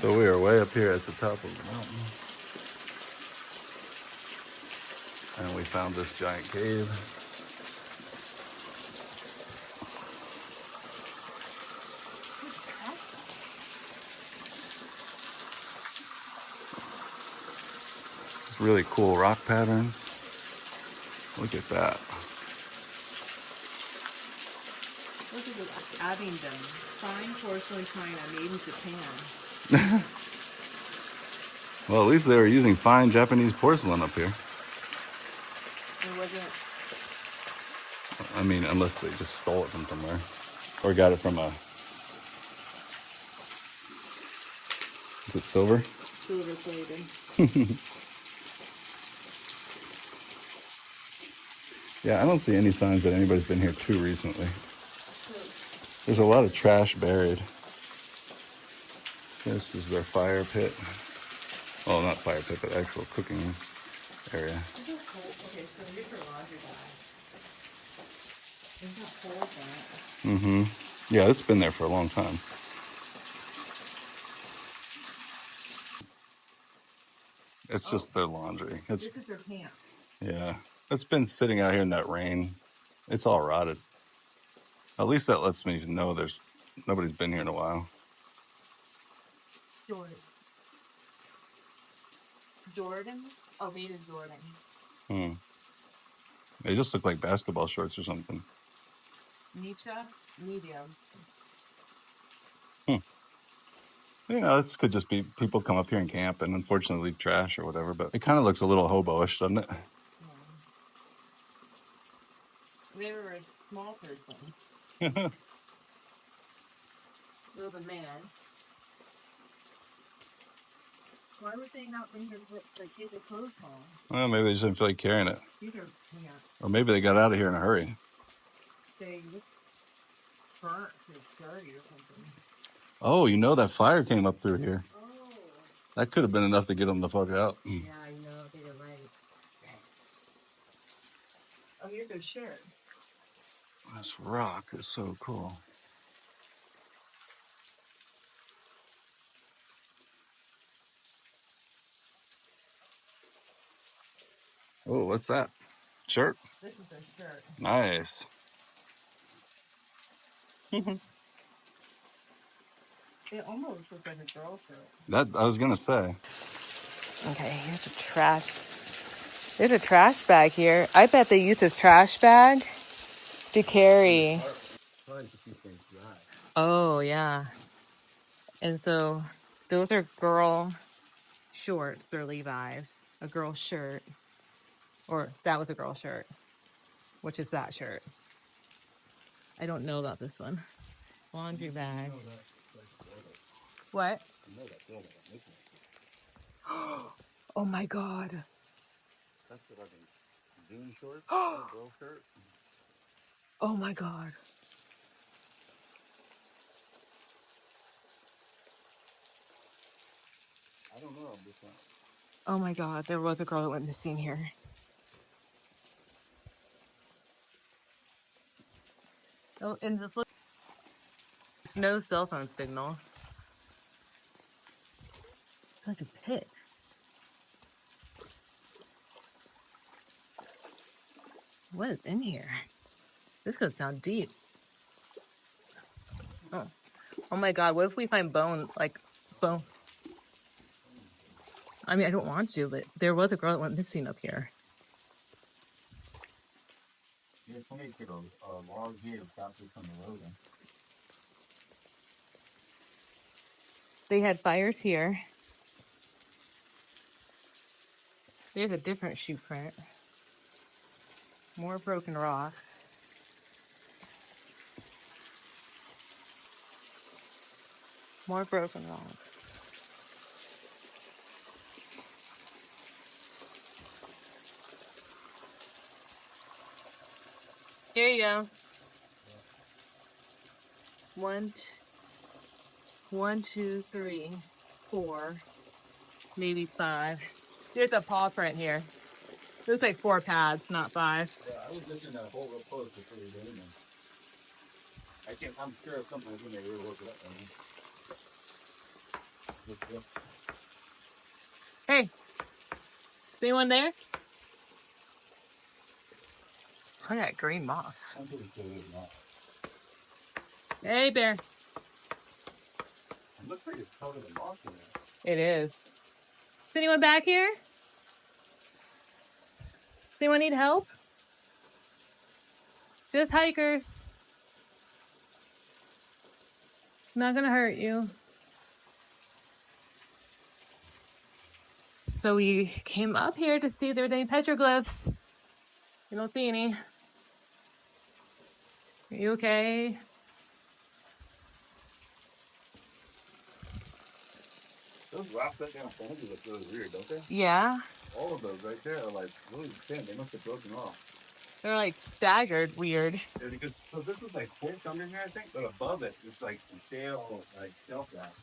So we are way up here at the top of the mountain. And we found this giant cave. It's really cool rock patterns. Look at that. Look at this Abingdon. Fine porcelain china made in Japan. Well, at least they were using fine Japanese porcelain up here. It wasn't. I mean, unless they just stole it from somewhere. Or got it from a... Is it silver? Silver plated. Yeah, I don't see any signs that anybody's been here too recently. There's a lot of trash buried. This is their fire pit. Well, not fire pit, but actual cooking area. Okay, so here's your laundry bag. There's no holes in it. Mm-hmm. Yeah, it's been there for a long time. It's just their laundry. This is their pants. Yeah. It's been sitting out here in that rain. It's all rotted. At least that lets me know nobody's been here in a while. Jordan? Oh, made in Jordan. They just look like basketball shorts or something. Nietzsche? Medium. You know, this could just be people come up here and camp and unfortunately leave trash or whatever, but it kind of looks a little hobo-ish, doesn't it? They were a small person. Little man. Why would they not bring their clothes home? Well, maybe they just didn't feel like carrying it. These are Or maybe they got out of here in a hurry. They look burnt or dirty or something. Oh, you know that fire came up through here. Oh. That could have been enough to get them the fuck out. Yeah, I know. They were right. Oh, here's their shirt. This rock is so cool. Oh, what's that? Shirt? This is their shirt. Nice. It almost looks like a girl shirt. That I was gonna say. Okay, here's a trash. There's a trash bag here. I bet they use this trash bag to carry. Oh, yeah. And so those are girl shorts. They're Levi's. A girl shirt. Or that was a girl shirt. Which is that shirt. I don't know about this one. Laundry bag. What? Oh my God. That's what I mean. Dune shorts? Girl shirt? Oh my God. I don't know. Oh my God. There was a girl that went missing here. Oh, and this look. There's no cell phone signal. It's like a pit. What is in here? This could sound deep. Oh. Oh my God. What if we find bone? Like, bone. I mean, I don't want to, but there was a girl that went missing up here. Yeah, somebody took a log here about to come the road in. They had fires here. There's a different shoe print. More broken rocks. More broken rocks. Here you go. One, 2, 3, 4, maybe 5. There's a paw print here. Looks like 4 pads, not 5. Yeah, I was looking at a whole real close before you did it. I'm sure sometimes when they really look it up. Hey, is anyone there? Look at that green moss. Hey, bear. It looks like it's covered in moss in there. It is. Is anyone back here? Does anyone need help? Just hikers. Not gonna hurt you. So we came up here to see if there were any petroglyphs. You don't see any. Are you okay? Those rocks right down front of you look really weird, don't they? Yeah. All of those right there are like really thin. They must have broken off. They're like staggered weird. Yeah, because so this is like quartz under here, I think, but above it, it's like shale, like shelf rock.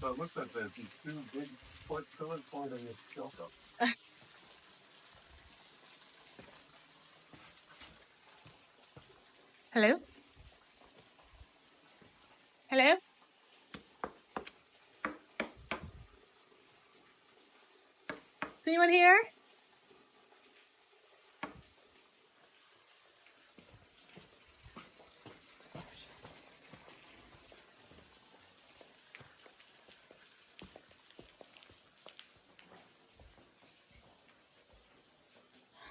So it looks like there's these two big quartz pillars poured in this shelf rock. Hello? Hello? Is anyone here?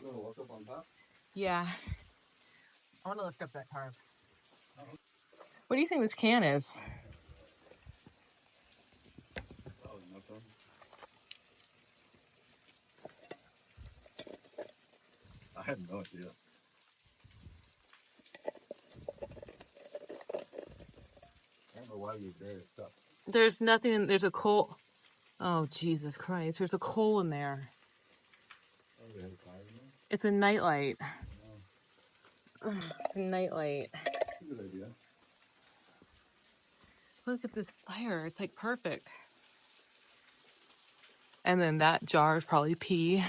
You want to walk up on top? Yeah. I want to lift up that tarp. What do you think this can is? Oh, nothing. I have no idea. I don't know why you're there. Stuff. There's nothing. There's a coal. Oh, Jesus Christ. There's a coal in there. Oh, they have a fire in there? It's a nightlight. It's a nightlight. That's a good idea. Look at this fire. It's like perfect. And then that jar is probably pee.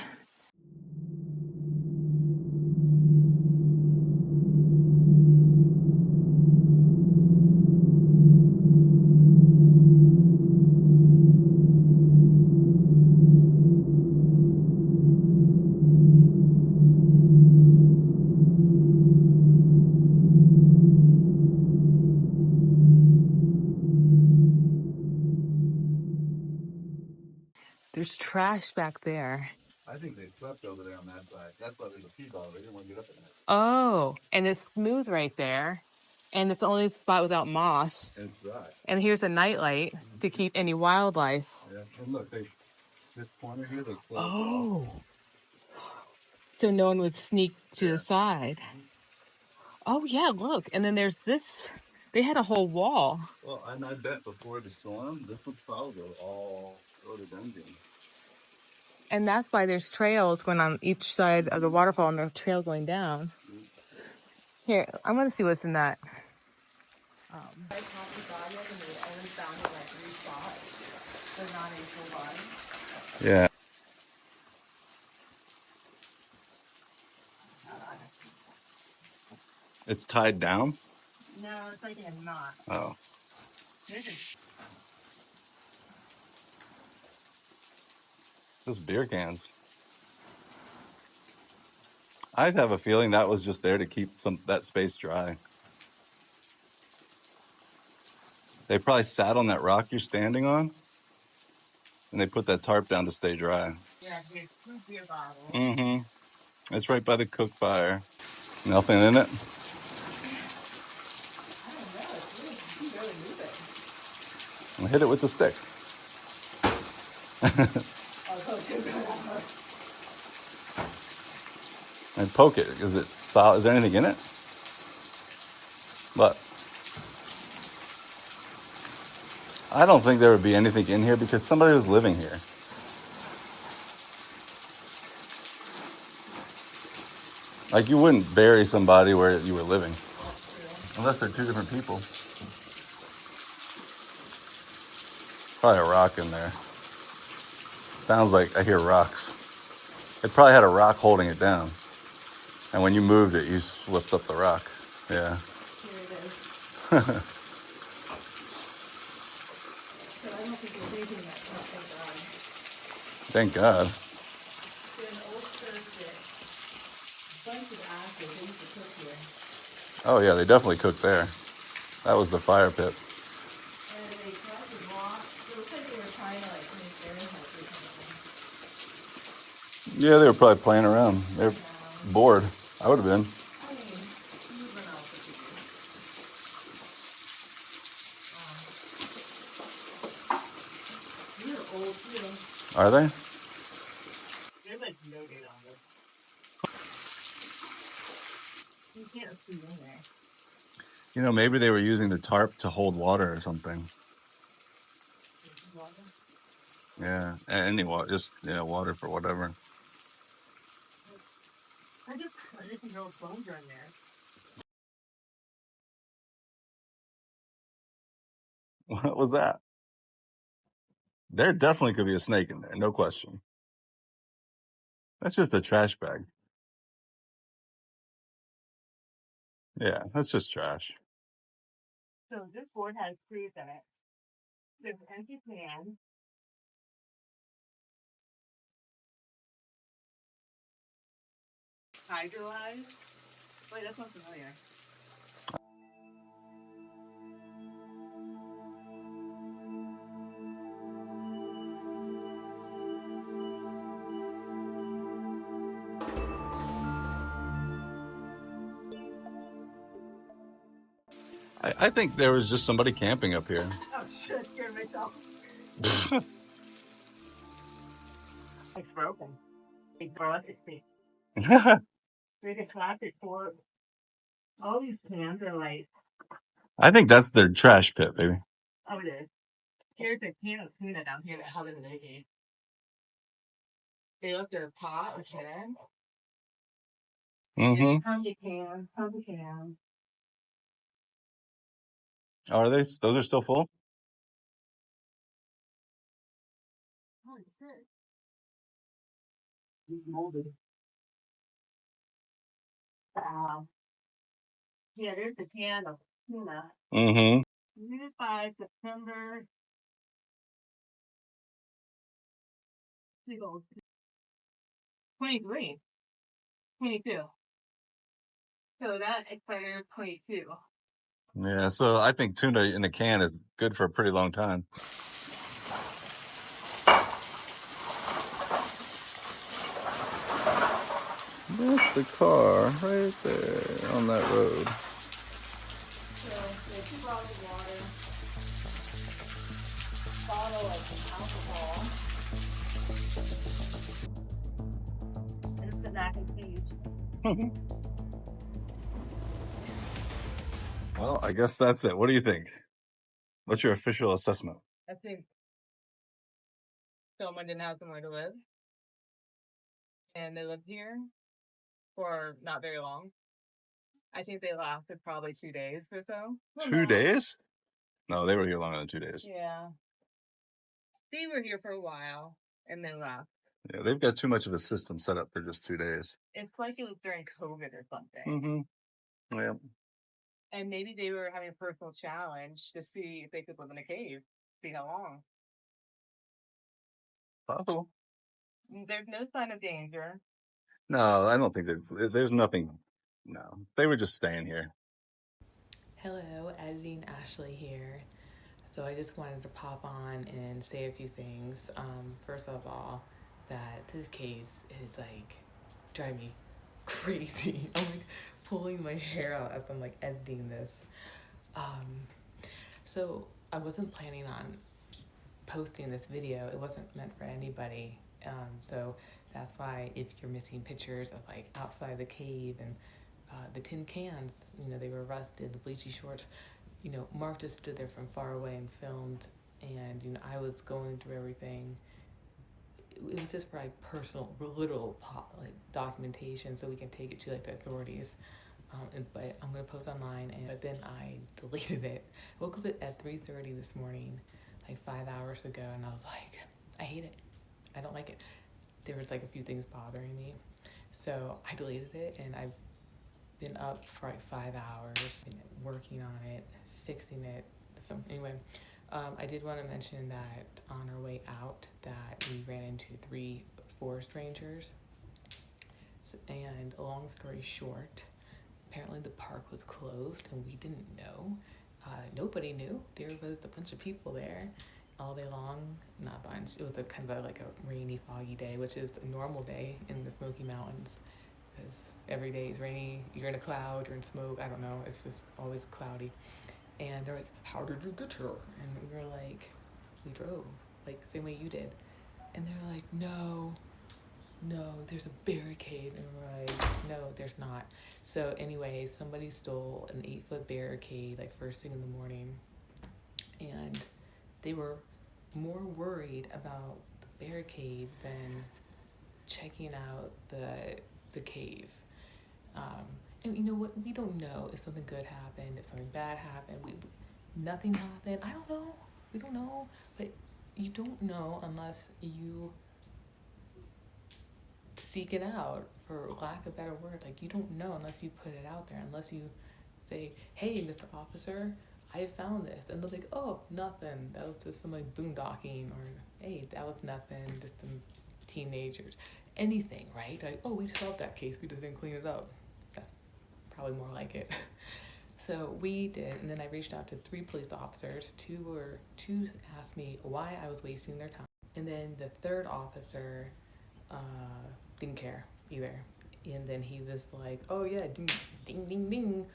There's trash back there. I think they slept over there on that side. That's why there's a pee bottle. They didn't want to get up in there. Oh, and it's smooth right there. And it's the only spot without moss. And it's dry. And here's a nightlight to keep any wildlife. Yeah, and look, this corner here, they closed Oh. So no one would sneak to the side. Oh, yeah, look. And then there's this. They had a whole wall. Well, and I bet before the storm, this would probably all rhododendron. And that's why there's trails going on each side of the waterfall and the trail going down. Here, I'm going to see what's in that. I talked to God and they only found it like 3 spots. They're not a full body. Yeah. It's tied down? No, it's like a knot. Oh. Just beer cans. I'd have a feeling that was just there to keep that space dry. They probably sat on that rock you're standing on, and they put that tarp down to stay dry. Yeah, here's 2 beer bottles. Mm-hmm. It's right by the cook fire. Nothing in it? I don't know. You can barely move it. Hit it with the stick. And poke it. Is it solid? Is there anything in it? But I don't think there would be anything in here because somebody was living here. Like you wouldn't bury somebody where you were living. Unless they're 2 different people. Probably a rock in there. Sounds like I hear rocks. It probably had a rock holding it down. And when you moved it, you slipped up the rock. Yeah. Here it is. So I don't think using that. Oh, thank God. Thank God. There's an old circuit. Bunch of ashes. They used to cook here. Oh yeah, they definitely cooked there. That was the fire pit. And they tried to walk. It looks like they were trying to like make air holes or something. Yeah, they were probably playing around. They're bored. I would have been. I mean, you run out for people. These are old too. Are they? There's like no date on this. You can't see in there. You know, maybe they were using the tarp to hold water or something. Water? Yeah, any water, just water for whatever. I just think girls' bones are in there. What was that? There definitely could be a snake in there, no question. That's just a trash bag. Yeah, that's just trash. So this board has trees in it. There's an empty pan. Hydrolyzed. Wait, that's not familiar. I think there was just somebody camping up here. Oh shit, I scared myself. It's broken. It's broken. There's a classic for all these cans are like, I think that's their trash pit, baby. oh it is. Here's a can of tuna down here that haven't been made. They left their pot or can. Mm-hmm. Tons of cans. Are they? Those are still full? Holy shit. It's molded. Yeah, there's a can of tuna. Mm-hmm. Needed by September. 23. 22. So that expired 22. Yeah, so I think tuna in a can is good for a pretty long time. That's the car right there on that road. So there's 2 bottles of water, bottle of alcohol, and it's the mac and cheese. Well, I guess that's it. What do you think? What's your official assessment? I think someone didn't have somewhere to live. And they lived here for not very long. I think they lasted probably 2 days or so. 2 days? No, they were here longer than 2 days. Yeah. They were here for a while and then left. Yeah, they've got too much of a system set up for just 2 days. It's like it was during COVID or something. Mm-hmm. Yeah. And maybe they were having a personal challenge to see if they could live in a cave. See how long. Possible. There's no sign of danger. No, I don't think there's nothing. No, they were just staying here. Hello, editing Ashley here. So I just wanted to pop on and say a few things. First of all, that this case is like driving me crazy. I'm like pulling my hair out as I'm like editing this. So I wasn't planning on posting this video. It wasn't meant for anybody. So that's why if you're missing pictures of like outside the cave and the tin cans, they were rusted, the bleachy shorts, Mark just stood there from far away and filmed, and I was going through everything. It was just for like personal, literal like documentation, so we can take it to like the authorities. But I'm gonna post online, but then I deleted it. I woke up at 3:30 this morning, like 5 hours ago, and I was like, I hate it. I don't like it. There was like a few things bothering me, so I deleted it, and I've been up for like 5 hours working on it, fixing it, the film. Anyway, I did want to mention that on our way out that we ran into 3 forest rangers. And long story short, apparently the park was closed and we didn't know. Nobody knew. There was a bunch of people there all day long. Not a bunch. It was a kind of like a rainy, foggy day, which is a normal day in the Smoky Mountains. Because every day is rainy. You're in a cloud, you're in smoke. I don't know. It's just always cloudy. And they're like, "How did you get here?" And we were like, "We drove, like same way you did." And they're like, "No, there's a barricade." And we're like, "No, there's not." So anyway, somebody stole an 8-foot barricade like first thing in the morning, and they were more worried about the barricade than checking out the cave. And you know what? We don't know if something good happened, if something bad happened. Nothing happened. I don't know. We don't know. But you don't know unless you seek it out, for lack of better word. Like, you don't know unless you put it out there, unless you say, "Hey, Mr. Officer, I found this." And they'll be like, "Oh, nothing. That was just somebody boondocking," or, "Hey, that was nothing, just some teenagers." Anything, right? Like, "Oh, we solved that case. We just didn't clean it up." That's probably more like it. So we did, and then I reached out to 3 police officers. Two asked me why I was wasting their time, and then the 3rd officer didn't care either. And then he was like, "Oh yeah, ding ding ding ding,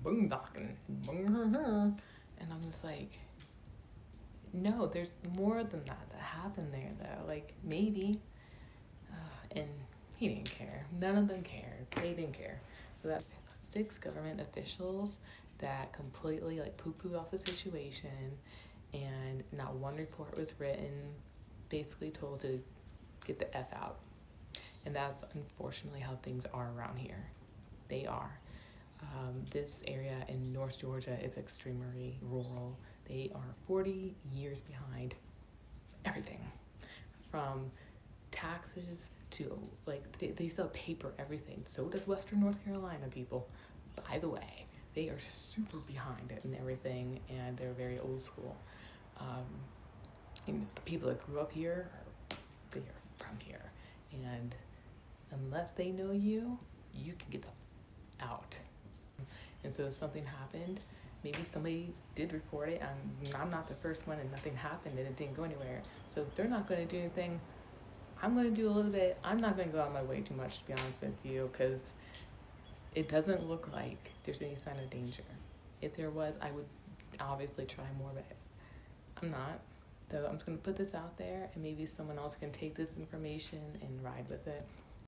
boondocking, and I'm just like, no, there's more than that happened there though. Like, maybe, and he didn't care. None of them cared. They didn't care. So that's 6 government officials that completely like poo-pooed off the situation, and not one report was written. Basically told to get the F out. And that's unfortunately how things are around here. They are. This area in North Georgia is extremely rural. They are 40 years behind everything, from taxes to, like, they still paper everything. So does Western North Carolina, people. By the way, they are super behind it and everything, and they're very old school. And the people that grew up here, they are from here. And unless they know you, you can get them out. And so if something happened, maybe somebody did report it, and I'm not the first one, and nothing happened and it didn't go anywhere. So if they're not going to do anything, I'm going to do a little bit. I'm not going to go out my way too much, to be honest with you, because it doesn't look like there's any sign of danger. If there was, I would obviously try more, but I'm not. So I'm just going to put this out there, and maybe someone else can take this information and ride with it.